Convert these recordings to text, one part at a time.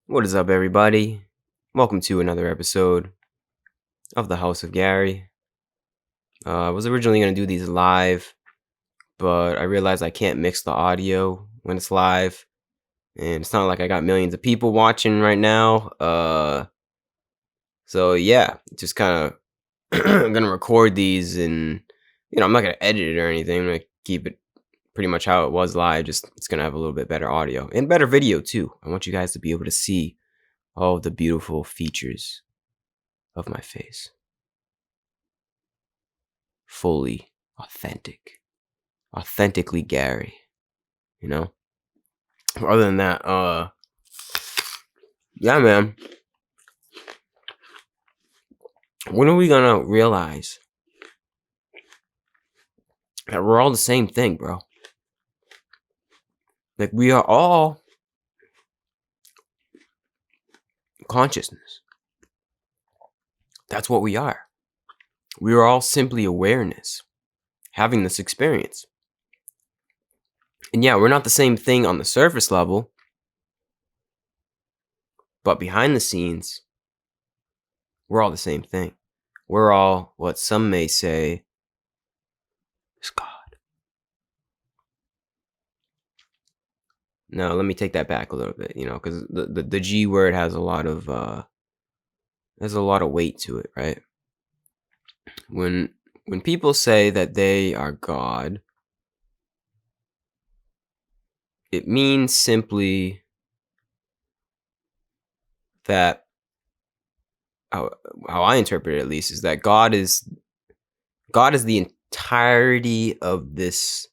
What is up, everybody? Welcome to another episode of the House of Gary. I was originally going to do these live, but I realized I can't mix the audio when it's live, and it's not like I got millions of people watching right now. So yeah, just kind of I'm going to record these, and I'm not going to edit it or anything. I'm going to keep it pretty much how it was live. Just it's going to have a little bit better audio and better video too. I want you guys to be able to see all of the beautiful features of my face. Fully authentically Gary, other than that, yeah, man, when are we gonna realize that we're all the same thing, bro? Like, we are all consciousness. That's what we are. We are all simply awareness, having this experience. And yeah, we're not the same thing on the surface level, but behind the scenes, we're all the same thing. We're all what some may say is God. No, let me take that back a little bit, because the G word has a lot of weight to it, right? When people say that they are God, it means simply that, how I interpret it at least, is that God is the entirety of this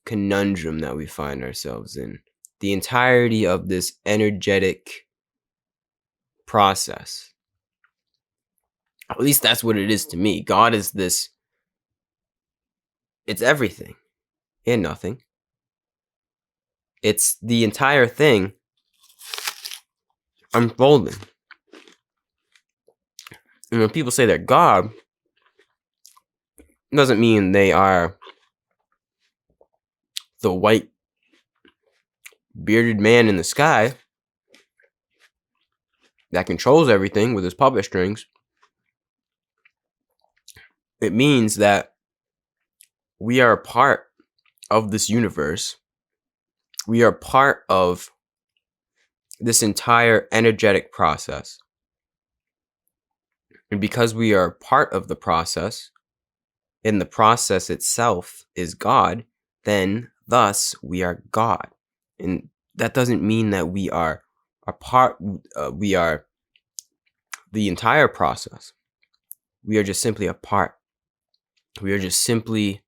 conundrum that we find ourselves in, the entirety of this energetic process. At least that's what it is to me. God is this, it's everything and nothing. It's the entire thing unfolding. And when people say they're God, it doesn't mean they are the white bearded man in the sky that controls everything with his puppet strings. It means that we are a part of this universe. We are part of this entire energetic process. And because we are part of the process, and the process itself is God, then thus we are God. And that doesn't mean that we are a part, we are the entire process. We are just simply a part. We are just simply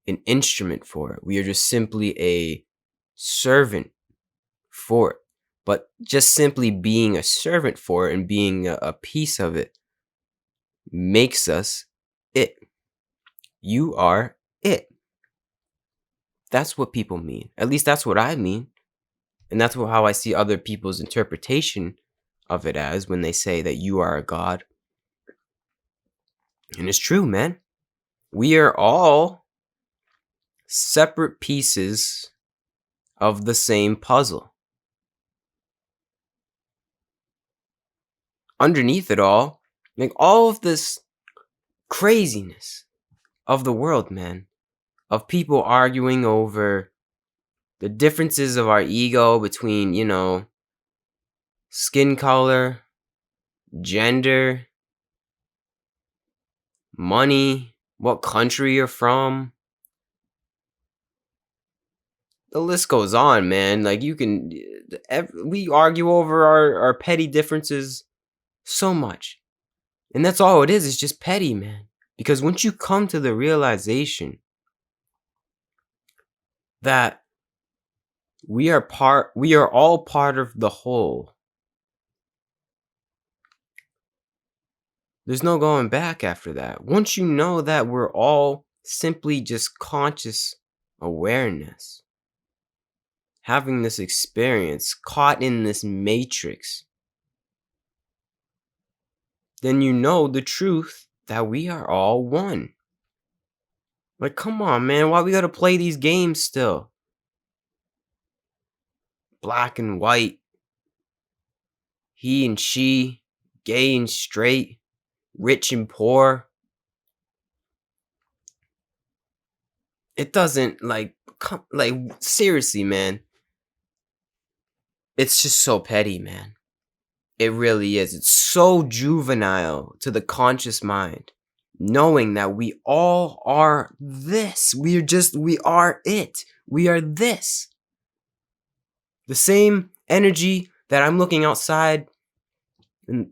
an instrument for it. We are just simply a servant for it. But just simply being a servant for it and being a piece of it makes us it. You are it. That's what people mean. At least that's what I mean. And that's how I see other people's interpretation of it as when they say that you are a God. And it's true, man. We are all separate pieces of the same puzzle. Underneath it all, like all of this craziness of the world, man, of people arguing over the differences of our ego between, skin color, gender, money, what country you're from. The list goes on, man. Like, we argue over our petty differences so much. And that's all it is. It's just petty, man. Because once you come to the realization that we are all part of the whole, there's no going back after that. Once you know that we're all simply just conscious awareness, having this experience, caught in this matrix, then you know the truth that we are all one. Like, come on, man. Why we gotta play these games still? Black and white, he and she, gay and straight, rich and poor. It doesn't like seriously, man. It's just so petty, man. It really is. It's so juvenile to the conscious mind, knowing that we all are this. We are it. We are this. The same energy that I'm looking outside and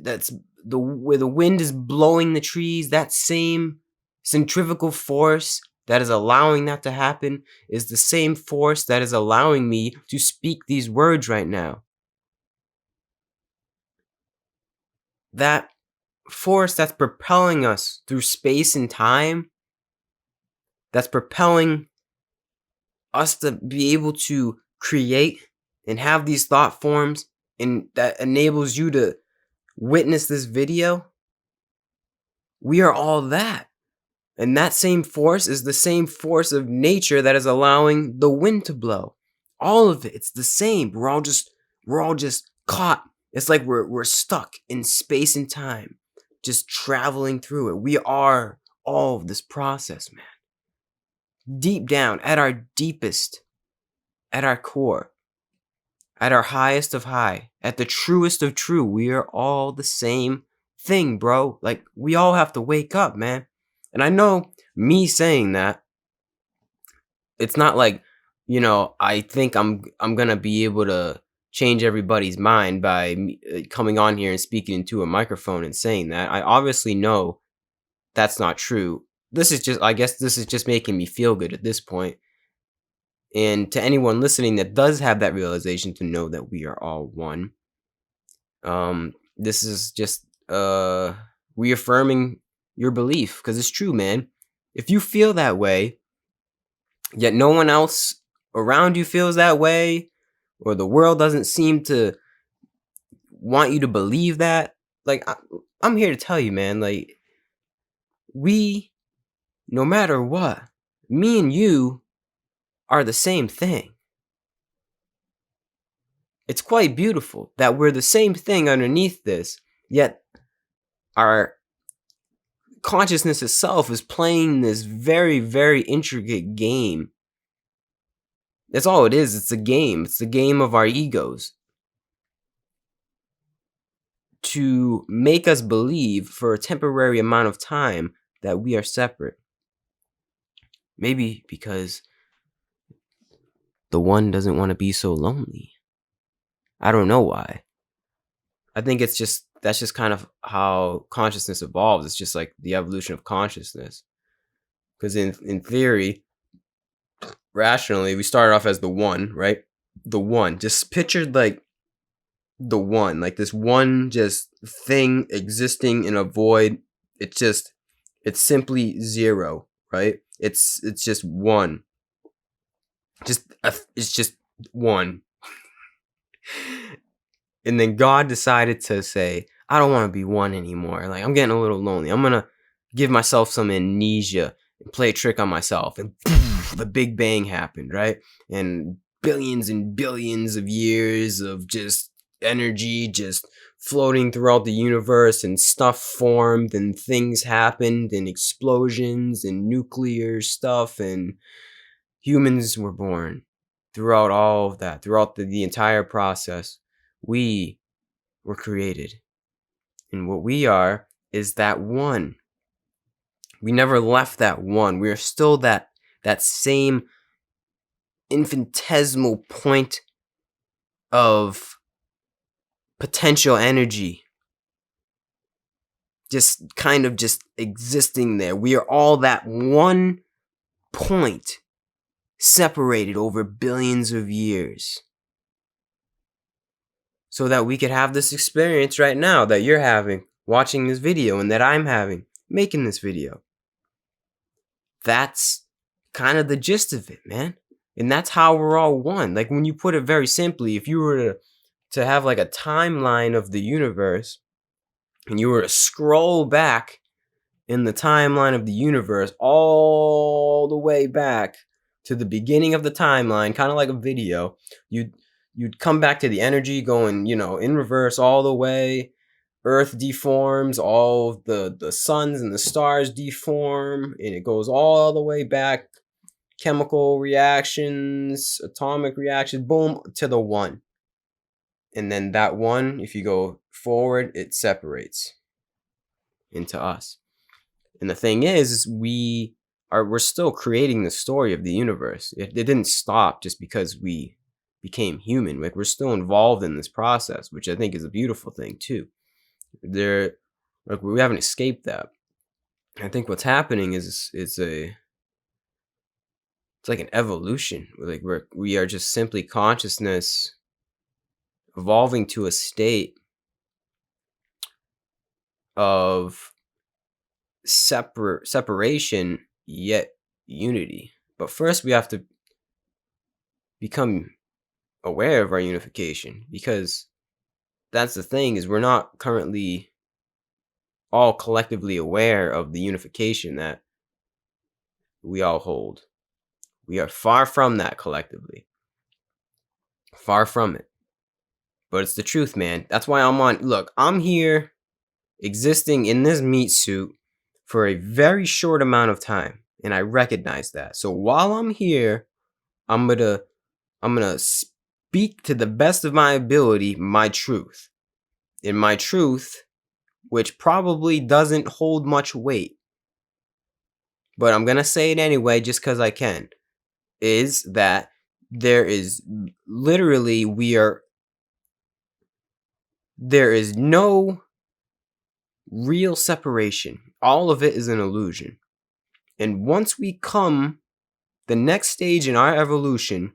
that's where the wind is blowing the trees, that same centrifugal force that is allowing that to happen is the same force that is allowing me to speak these words right now. That force that's propelling us through space and time, that's propelling us to be able to create and have these thought forms, and that enables you to witness this video. We are all that. And that same force is the same force of nature that is allowing the wind to blow. All of it, it's the same. We're all just caught. It's like we're stuck in space and time, just traveling through it. We are all of this process, man. Deep down, at our deepest, at our core, at our highest of high, at the truest of true, we are all the same thing, bro. Like, we all have to wake up, man. And I know me saying that, it's not like, I think I'm gonna be able to change everybody's mind by coming on here and speaking into a microphone and saying that. I obviously know that's not true. I guess this is just making me feel good at this point. And to anyone listening that does have that realization, to know that we are all one. This is just reaffirming your belief, because it's true, man. If you feel that way, yet no one else around you feels that way, or the world doesn't seem to want you to believe that, like, I'm here to tell you, man, like, no matter what, me and you are the same thing. It's quite beautiful that we're the same thing underneath this, yet our consciousness itself is playing this very, very intricate game. That's all it is. It's a game. It's the game of our egos, to make us believe for a temporary amount of time that we are separate. Maybe because the one doesn't want to be so lonely. I don't know why. I think that's just kind of how consciousness evolves. It's just like the evolution of consciousness. Because in theory, rationally, we started off as the one, right? The one. Just pictured like the one, like this one just thing existing in a void. It's simply zero, right? It's just one. It's just one. And then God decided to say, I don't want to be one anymore. Like, I'm getting a little lonely. I'm going to give myself some amnesia and play a trick on myself. And the Big Bang happened, right? And billions of years of just energy just floating throughout the universe, and stuff formed, and things happened, and explosions and nuclear stuff, and humans were born. Throughout all of that, throughout the entire process, we were created. And what we are is that one. We never left that one. We are still that same infinitesimal point of potential energy, just kind of just existing there. We are all that one point, separated over billions of years, so that we could have this experience right now that you're having, watching this video, and that I'm having, making this video. That's kind of the gist of it, man. And that's how we're all one. Like, when you put it very simply, if you were to have like a timeline of the universe, and you were to scroll back in the timeline of the universe all the way back to the beginning of the timeline, kind of like a video. You'd come back to the energy going, in reverse all the way. Earth deforms, all the suns and the stars deform, and it goes all the way back. Chemical reactions, atomic reactions, boom, to the one. And then that one, if you go forward, it separates into us. And the thing is we're still creating the story of the universe. It didn't stop just because we became human. Like, we're still involved in this process, which I think is a beautiful thing too. We haven't escaped that. I think what's happening is it's like an evolution. Like, we are just simply consciousness evolving to a state of separation yet unity. But first we have to become aware of our unification, because that's the thing, is we're not currently all collectively aware of the unification that we all hold. We are far from that collectively. Far from it. But it's the truth, man. That's why I'm here existing in this meat suit for a very short amount of time, and I recognize that. So while I'm here, I'm gonna speak to the best of my ability my truth. And my truth, which probably doesn't hold much weight, but I'm gonna say it anyway just because I can, is that there is literally there is no real separation. All of it is an illusion. And once we come, the next stage in our evolution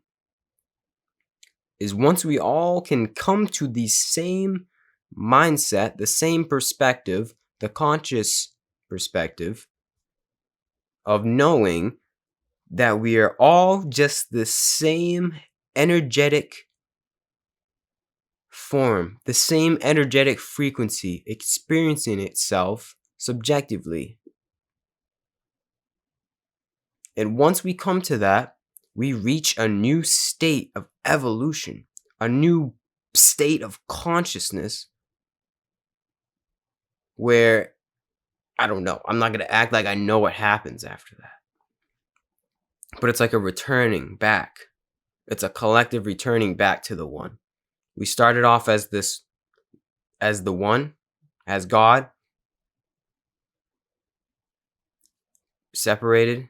is once we all can come to the same mindset, the same perspective, the conscious perspective of knowing that we are all just the same energetic form, the same energetic frequency experiencing itself subjectively. And once we come to that, we reach a new state of evolution, a new state of consciousness where, I don't know, I'm not going to act like I know what happens after that. But it's like a returning back. It's a collective returning back to the one. We started off as the one, as God, separated,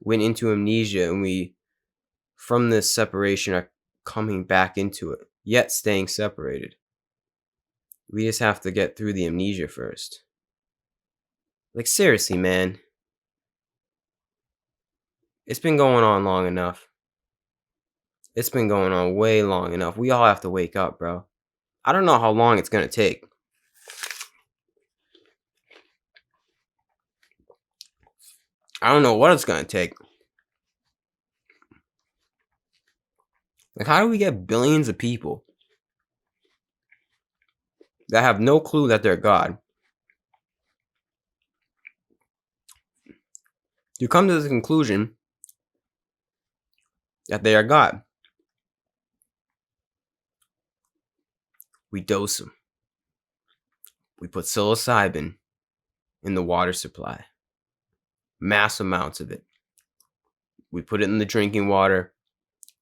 went into amnesia, and we, from this separation, are coming back into it, yet staying separated. We just have to get through the amnesia first. Like, seriously, man. It's been going on long enough. It's been going on way long enough. We all have to wake up, bro. I don't know how long it's going to take. I don't know what it's going to take. Like, how do we get billions of people that have no clue that they're God to come to the conclusion that they are God? We dose them. We put psilocybin in the water supply. Mass amounts of it. We put it in the drinking water,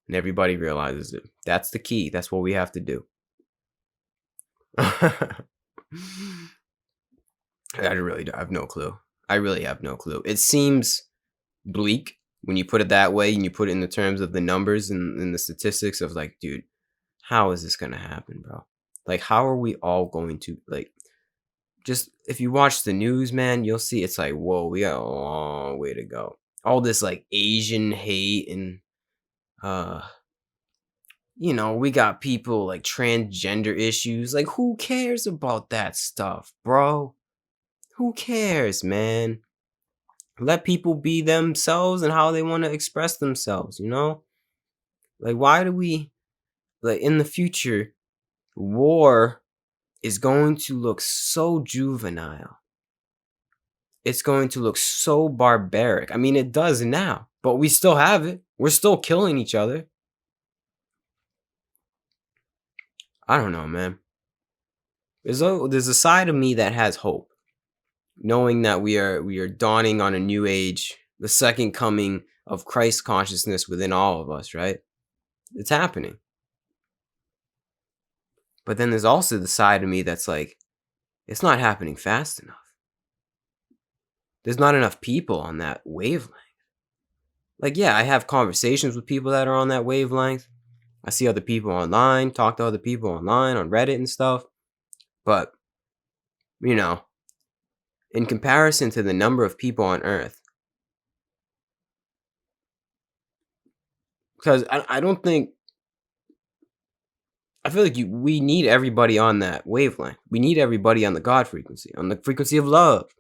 and everybody realizes it. That's the key. That's what we have to do. I have no clue. I really have no clue. It seems bleak when you put it that way, and you put it in the terms of the numbers and the statistics of, like, dude, how is this gonna happen, bro? Like, how are we all going to, like, just, if you watch the news, man, you'll see it's like, whoa, we got a long way to go. All this, like, Asian hate, and we got people like transgender issues. Like, who cares about that stuff, bro? Who cares, man? Let people be themselves and how they want to express themselves, Like, why do we, like, in the future, war is going to look so juvenile. it's going to look so barbaric. I mean, it does now, but we still have it. We're still killing each other. I don't know, man. There's a side of me that has hope, knowing that we are dawning on a new age, the second coming of Christ consciousness within all of us, right? It's happening. But then there's also the side of me that's like, it's not happening fast enough. There's not enough people on that wavelength. Like, yeah, I have conversations with people that are on that wavelength. I see other people online, talk to other people online on Reddit and stuff. But, in comparison to the number of people on Earth, because I don't think, I feel like we need everybody on that wavelength. We need everybody on the God frequency, on the frequency of love.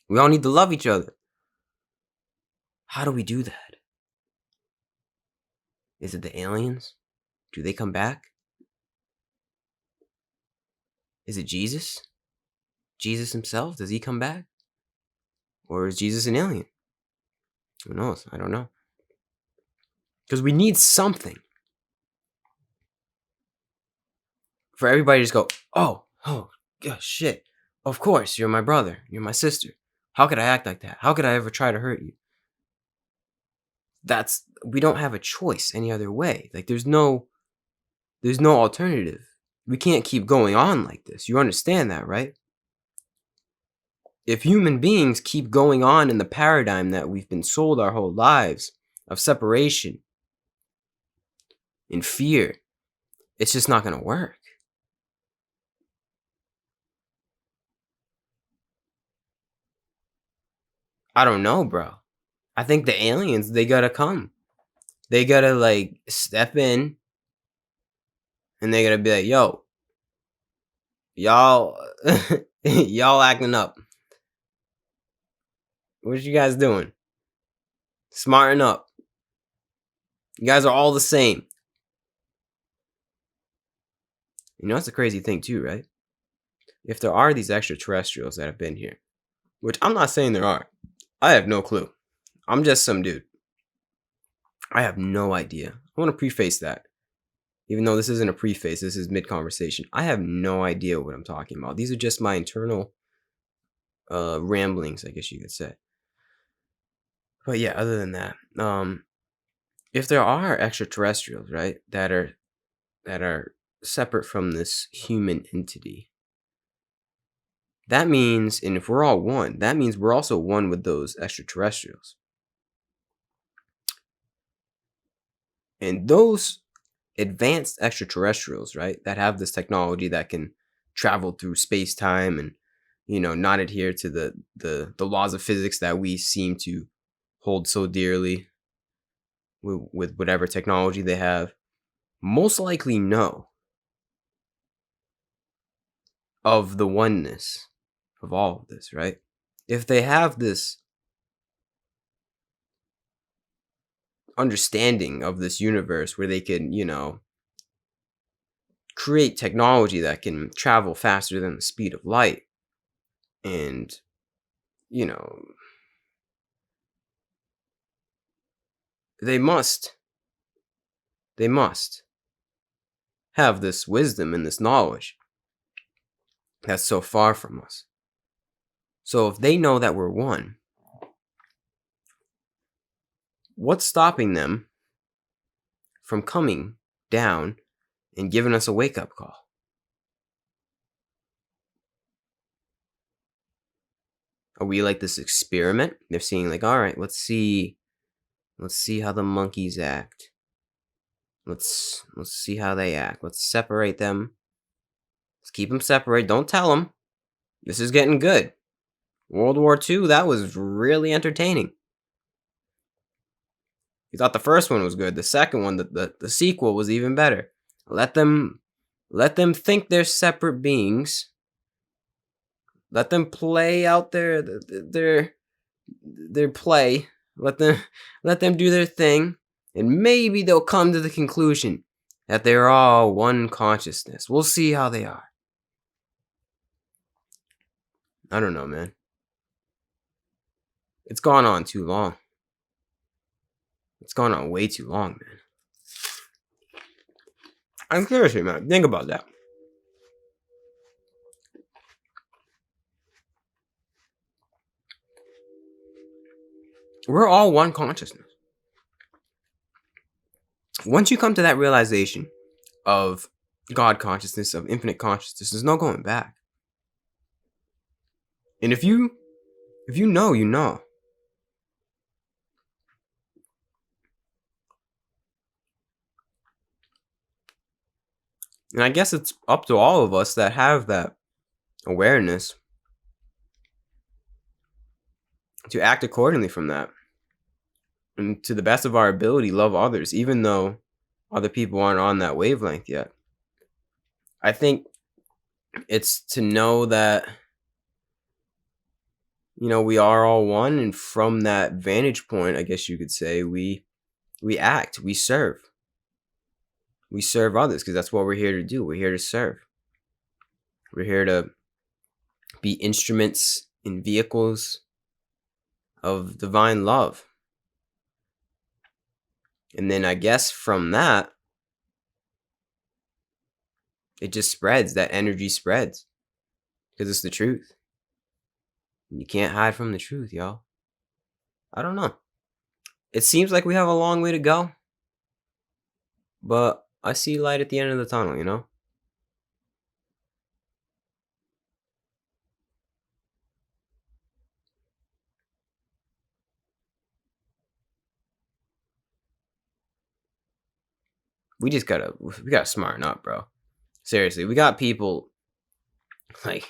We all need to love each other. How do we do that? Is it the aliens? Do they come back? Is it Jesus? Jesus himself? Does he come back? Or is Jesus an alien? Who knows? I don't know. Because we need something for everybody to just go, oh, gosh, shit. Of course, you're my brother. You're my sister. How could I act like that? How could I ever try to hurt you? We don't have a choice any other way. Like, there's no alternative. We can't keep going on like this. You understand that, right? If human beings keep going on in the paradigm that we've been sold our whole lives of separation and fear, it's just not going to work. I don't know, bro. I think the aliens, they gotta come. They gotta, like, step in and they gotta be like, yo, y'all, y'all acting up. What you guys doing? Smarten up. You guys are all the same. That's a crazy thing too, right? If there are these extraterrestrials that have been here, which I'm not saying there are, I have no clue. I'm just some dude. I have no idea. I want to preface that. Even though this isn't a preface, this is mid-conversation. I have no idea what I'm talking about. These are just my internal ramblings, I guess you could say. But yeah, other than that, if there are extraterrestrials, right, that are separate from this human entity, that means, and if we're all one, that means we're also one with those extraterrestrials. And those advanced extraterrestrials, right, that have this technology that can travel through space-time and, not adhere to the laws of physics that we seem to hold so dearly with whatever technology they have, most likely know of the oneness of all of this, right? If they have this understanding of this universe where they can, create technology that can travel faster than the speed of light, and, they must have this wisdom and this knowledge that's so far from us. So if they know that we're one, what's stopping them from coming down and giving us a wake-up call? Are we like this experiment? They're seeing, like, all right, let's see how the monkeys act. Let's see how they act. Let's separate them. Let's keep them separate. Don't tell them. This is getting good. World War II, that was really entertaining. You thought the first one was good. The second one, the sequel, was even better. Let them think they're separate beings. Let them play out their play. Let them do their thing, and maybe they'll come to the conclusion that they're all one consciousness. We'll see how they are. I don't know, man. It's gone on too long. It's gone on way too long, man. I'm seriously, man. Think about that. We're all one consciousness. Once you come to that realization of God consciousness, of infinite consciousness, there's no going back. And if you know, you know. And I guess it's up to all of us that have that awareness to act accordingly from that. And to the best of our ability, love others, even though other people aren't on that wavelength yet. I think it's to know that, we are all one. And from that vantage point, I guess you could say, we act, we serve. We serve others because that's what we're here to do. We're here to serve. We're here to be instruments and vehicles of divine love. And then I guess from that, it just spreads. That energy spreads because it's the truth. You can't hide from the truth, y'all. I don't know. It seems like we have a long way to go, but I see light at the end of the tunnel, We gotta smarten up, bro. Seriously, we got people like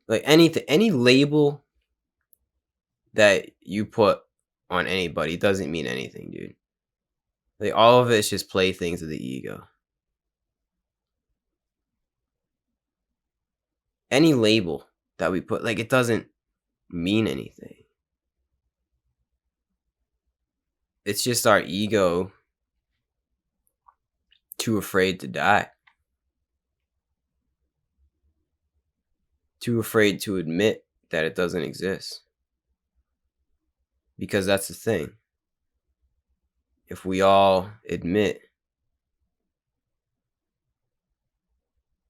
anything, any label that you put on anybody doesn't mean anything, dude. Like, all of it is just playthings of the ego. Any label that we put, it doesn't mean anything. It's just our ego too afraid to die. Too afraid to admit that it doesn't exist. Because that's the thing. If we all admit,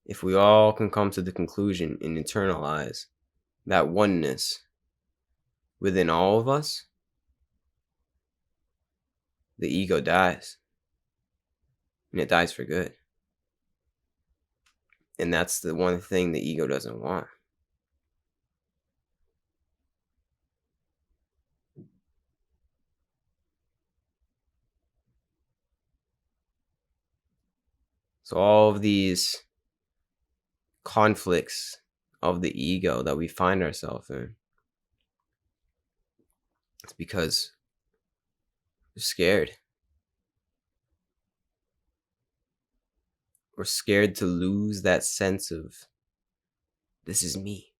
if we all can come to the conclusion and internalize that oneness within all of us, the ego dies. And it dies for good. And that's the one thing the ego doesn't want. So all of these conflicts of the ego that we find ourselves in, it's because we're scared. We're scared to lose that sense of, this is me.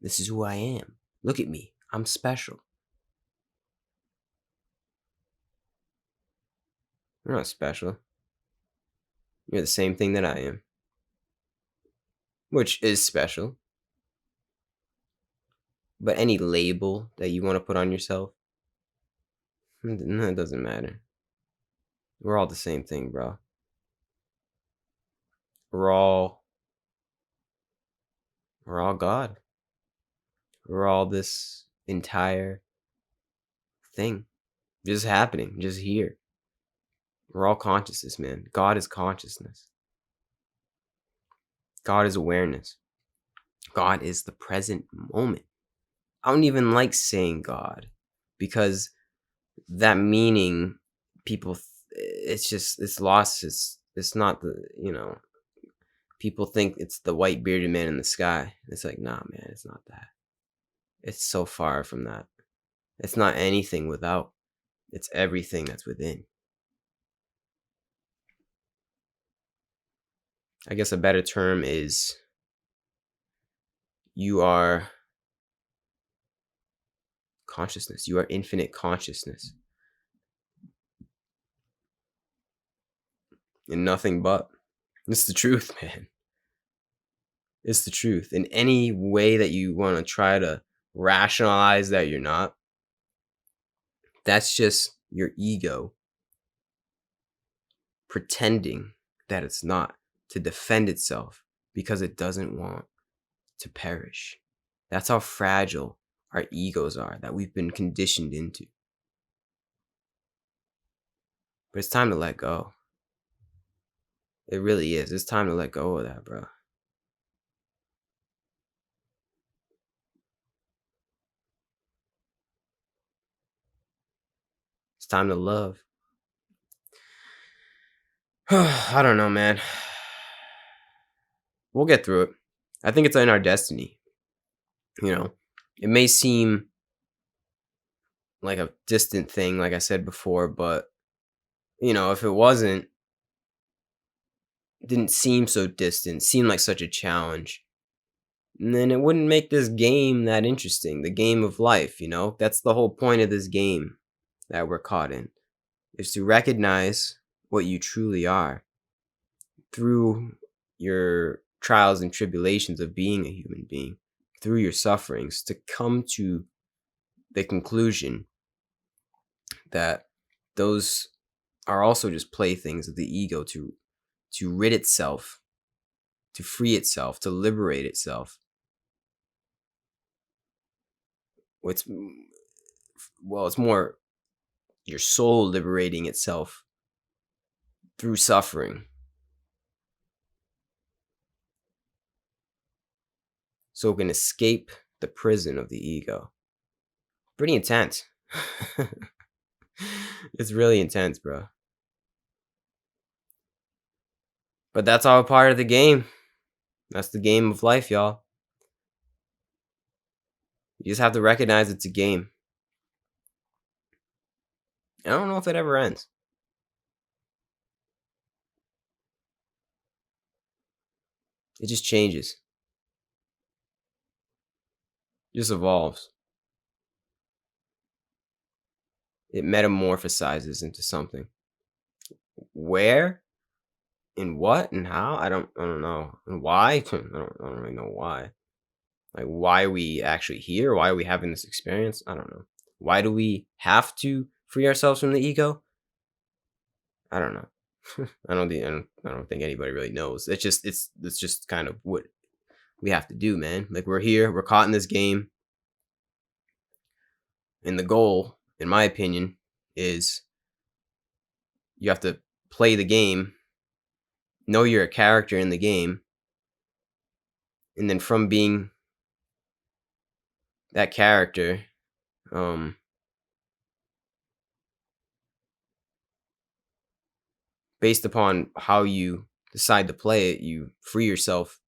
This is who I am. Look at me. I'm special. You're not special. You're the same thing that I am. Which is special. But any label that you want to put on yourself, no, it doesn't matter. We're all the same thing, bro. We're all God. We're all this entire thing. Just happening, just here. We're all consciousness, man. God is consciousness. God is awareness. God is the present moment. I don't even like saying God because that meaning, people, it's lost. It's not the, people think it's the white bearded man in the sky. It's like, nah, man, it's not that. It's so far from that. It's not anything without. It's everything that's within. I guess a better term is you are consciousness. You are infinite consciousness. And nothing but. It's the truth, man. It's the truth. In any way that you want to try to rationalize that you're not, that's just your ego pretending that it's not to defend itself because it doesn't want to perish. That's how fragile our egos are that we've been conditioned into. But it's time to let go. It really is. It's time to let go of that, bro. It's time to love. I don't know, man. We'll get through it. I think it's in our destiny. You know, it may seem like a distant thing, like I said before, but, if it wasn't, didn't seem so distant, seemed like such a challenge, and then it wouldn't make this game that interesting. The game of life, that's the whole point of this game that we're caught in, is to recognize what you truly are through your trials and tribulations of being a human being, through your sufferings, to come to the conclusion that those are also just playthings of the ego to rid itself, to free itself, to liberate itself. It's more your soul liberating itself through suffering. So it can escape the prison of the ego. Pretty intense. It's really intense, bro. But that's all a part of the game. That's the game of life, y'all. You just have to recognize it's a game. I don't know if it ever ends. It just changes. It just evolves. It metamorphosizes into something. Where? And what? And how? I don't know. And why? I don't really know why. Like, why are we actually here? Why are we having this experience? I don't know. Why do we have to free ourselves from the ego? I don't know. I don't think anybody really knows. It's just kind of what we have to do, man. Like, we're here, we're caught in this game. And the goal, in my opinion, is you have to play the game, know you're a character in the game, and then from being that character, based upon how you decide to play it, you free yourself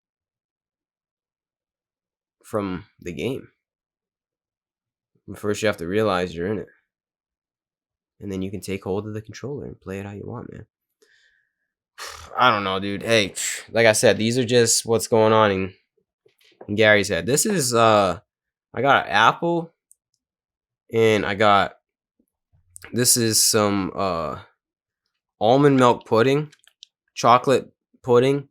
from the game. But first, you have to realize you're in it. And then you can take hold of the controller and play it how you want, man. I don't know, dude. Hey, like I said, these are just what's going on in Gary's head. This is, I got an apple, and this is some, almond milk pudding, chocolate pudding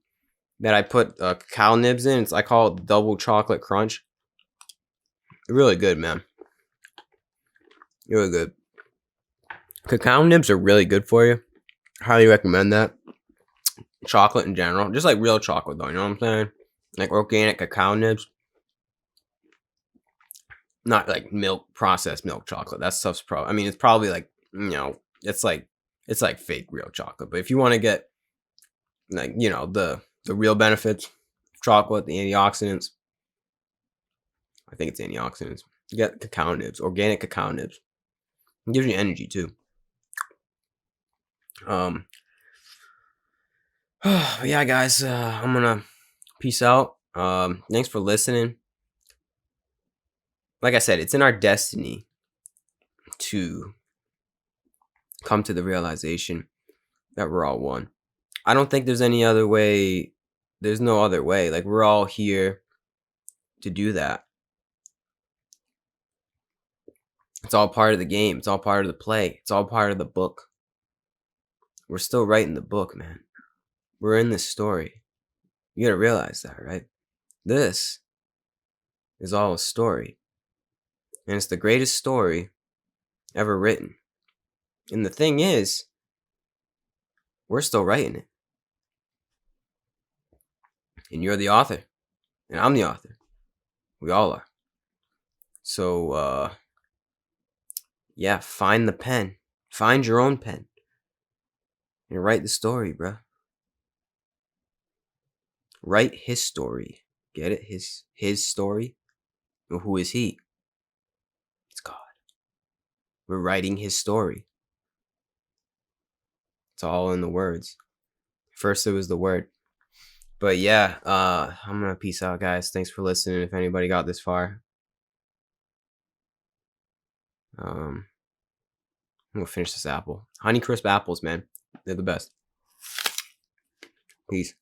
that I put cacao nibs in. I call it double chocolate crunch. Really good, man. Really good. Cacao nibs are really good for you. Highly recommend that. Chocolate in general, just like real chocolate though, you know what I'm saying? Like organic cacao nibs. Not like processed milk chocolate. That stuff's it's probably like, it's like fake real chocolate. But if you want to get like, the real benefits of chocolate, the antioxidants, I think it's antioxidants. You get cacao nibs, organic cacao nibs. It gives you energy too. But yeah, guys, I'm gonna peace out. Thanks for listening. Like I said, it's in our destiny to come to the realization that we're all one. I don't think there's any other way. There's no other way. Like, we're all here to do that. It's all part of the game. It's all part of the play. It's all part of the book. We're still writing the book, man. We're in this story. You gotta realize that, right? This is all a story. And it's the greatest story ever written. And the thing is, we're still writing it. And you're the author. And I'm the author. We all are. So, yeah, find the pen. Find your own pen. And write the story, bruh. Write his story. Get it? His story. And who is he? It's God. We're writing his story. It's all in the words. First it was the word. But yeah, I'm gonna peace out, guys. Thanks for listening. If anybody got this far. I'm gonna finish this apple. Honeycrisp apples, man. They're the best. Peace.